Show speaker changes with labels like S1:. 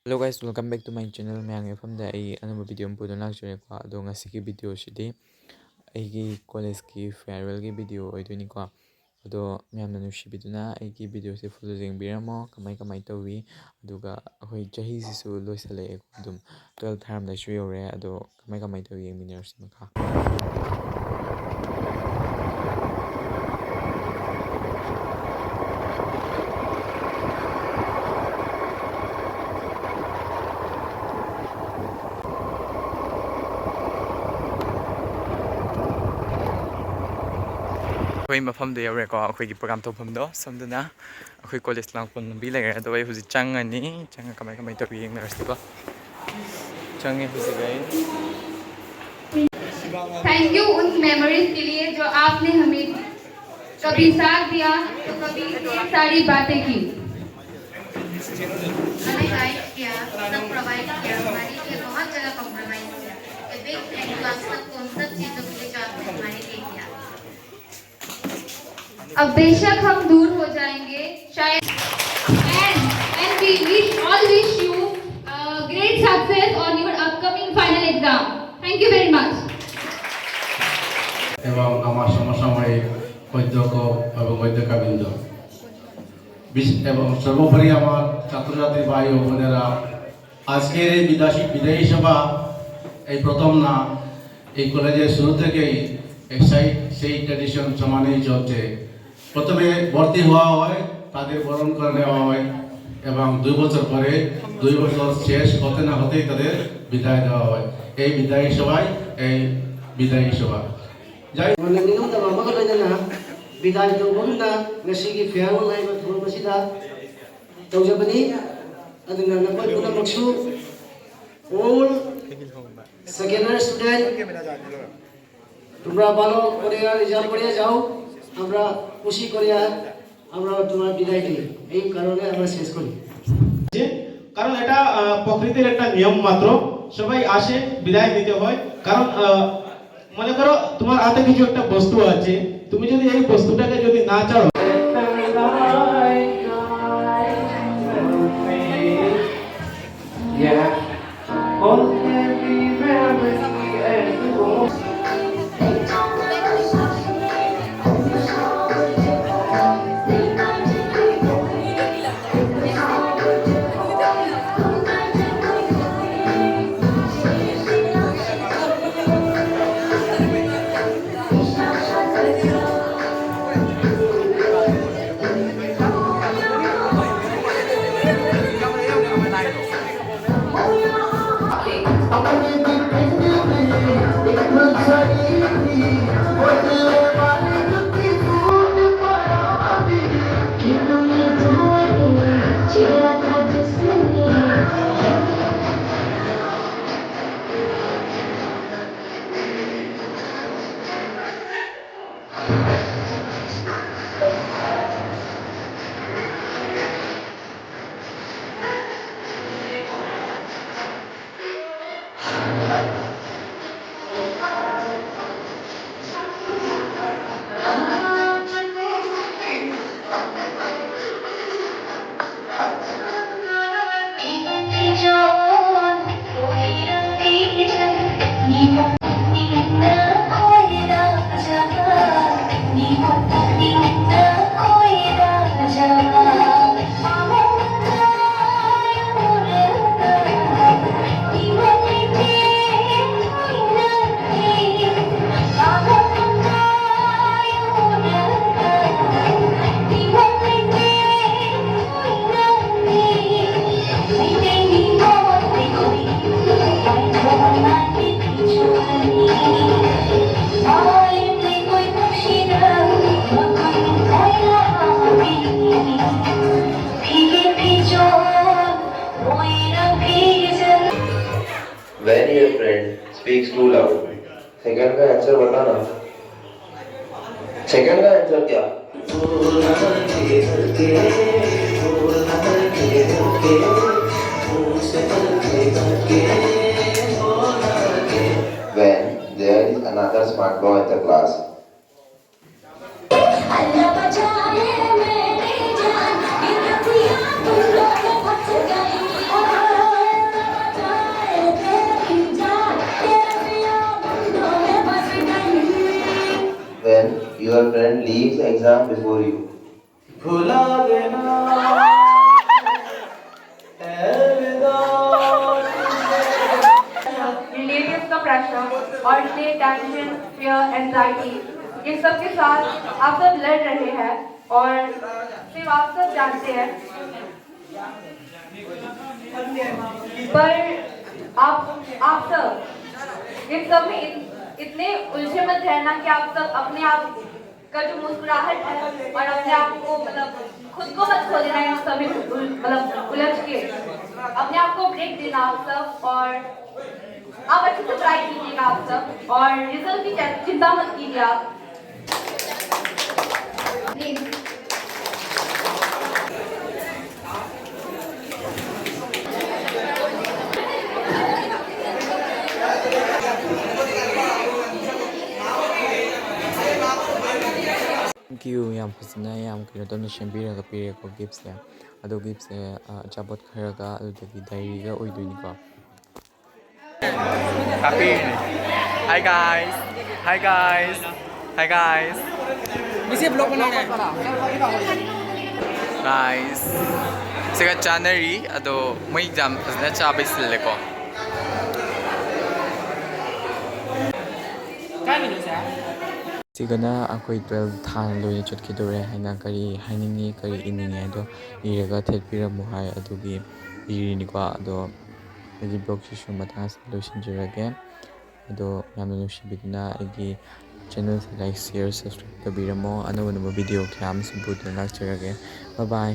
S1: Hello guys, welcome back to my channel. Mayang FM da ai another video pudo lakjure ko ado ngasi ki video sidi aigi college ki farewell ki video oidoni ko ado mayamna nushibiduna aigi video se full jengbiramo kamai tawi aduga ahoi chahi sisu loisale dum 12th term da shu yore ado kamai tawi yengminers maka. Akhoi mafamda yawre ko akhoi gi program tophamdo samduna akhoi college lang pon bi lagare ado ai huji changani changa kamai tawi yengminers ko change huji gai.
S2: Thank you उन memories के लिए जो आपने हमें कभी साथ दिया तो कभी ढेर सारी बातें की,
S3: हमें गाइड किया, सब प्रोवाइड किया, हमारे लिए बहुत जगह कॉम्प्रोमाइज किया। ए बिग थैंक यू आप सबको उन सब चीजों के लिए जो आपने हमारे लिए किया।
S2: अब बेशक हम दूर हो जाएंगे शायद and we all wish you great success on your upcoming final exam. Thank you very much.
S4: এবং আমার সমসাময়িক অধ্যক্ষ এবং অধ্যক্ষাবৃন্দ এবং সর্বোপরি আমার ছাত্রছাত্রী ভাই ও বোনেরা, আজকের এই বিদায়ী সভা এই প্রথম না, এই কলেজের শুরু থেকেই সেই ট্র্যাডিশন সমানেই চলছে। প্রথমে ভর্তি হওয়া হয়, তাদের বরণ করে নেওয়া হয় এবং 2 বছর পরে 2 বছর শেষ হতে না হতেই তাদের বিদায় দেওয়া হয়। এই বিদায়ী সভা যাই
S5: ꯅꯪꯅꯤꯡꯉꯝꯗꯕ ꯑꯃꯒ ꯂꯣꯏꯅꯅ ꯕꯤꯗꯥꯏ ꯇꯧꯕꯒꯨꯝꯅ ꯉꯁꯤꯒꯤ ꯐꯤꯌꯔꯋꯦꯜ ꯍꯥꯏꯕ ꯊꯧꯔꯝ ꯑꯁꯤꯗ ꯇꯧꯖꯕꯅꯤ꯫ ꯑꯗꯨꯅ নকল পুনমকসু all second year student তোমরা ভালো করে রেজাল্ট করে যাও, আমরা খুশি করে আমরা তোমার বিদায় দিই, এই কারণে আমরা শেষ করি।
S6: কারণ এটা প্রকৃতির একটা নিয়ম মাত্র, সবাই আসে বিদায় দিতে হয়। কারণ মনে করো তোমার হাতে কিছু একটা বস্তু আছে, তুমি যদি এই বস্তুটাকে যদি না চাও
S7: When your friend speaks too loud, second का आंसर बताना। सेकंड का आंसर क्या? When there is another smart boy in the class. your friend leaves the exam before you.
S8: Relatives का प्रेशर और इसलिए टेंशन, फियर, एंजाइटी, इन सब के साथ आप सब लड़ रहे हैं और सिर्फ आप सब जानते हैं। पर आप सब इन सब में इतने उलझे मत रहना कि आप सब अपने आप का जो मुस्कुराहट है और अपने आप को मतलब खुद को मत खो देना इन सब में मतलब उलझ के अपने आप को ब्रेक देना आप सब और आप अच्छे से ट्राई कीजिएगा आप सब और रिजल्ट की चिंता मत कीजिए आप।
S1: Thank you yam fazana yam kino tona shembiraga pireko gifts ya ado gifts achabot kharaga adudagi diary ga oidoini ko happy hi guys hi guys hi guys bisi vlog banana guys sega January ado moi exam fazana chabai sille ko sigana akoi 12 thana loina chotkidore haina kari haningi kari iningi ado iraga thetpiramu hai adugi irini ko ado agi blog shu matang solution ado yamna nushibiduna agi channel like share subscribe kabiramo another video kyam subut lakcharage bye bye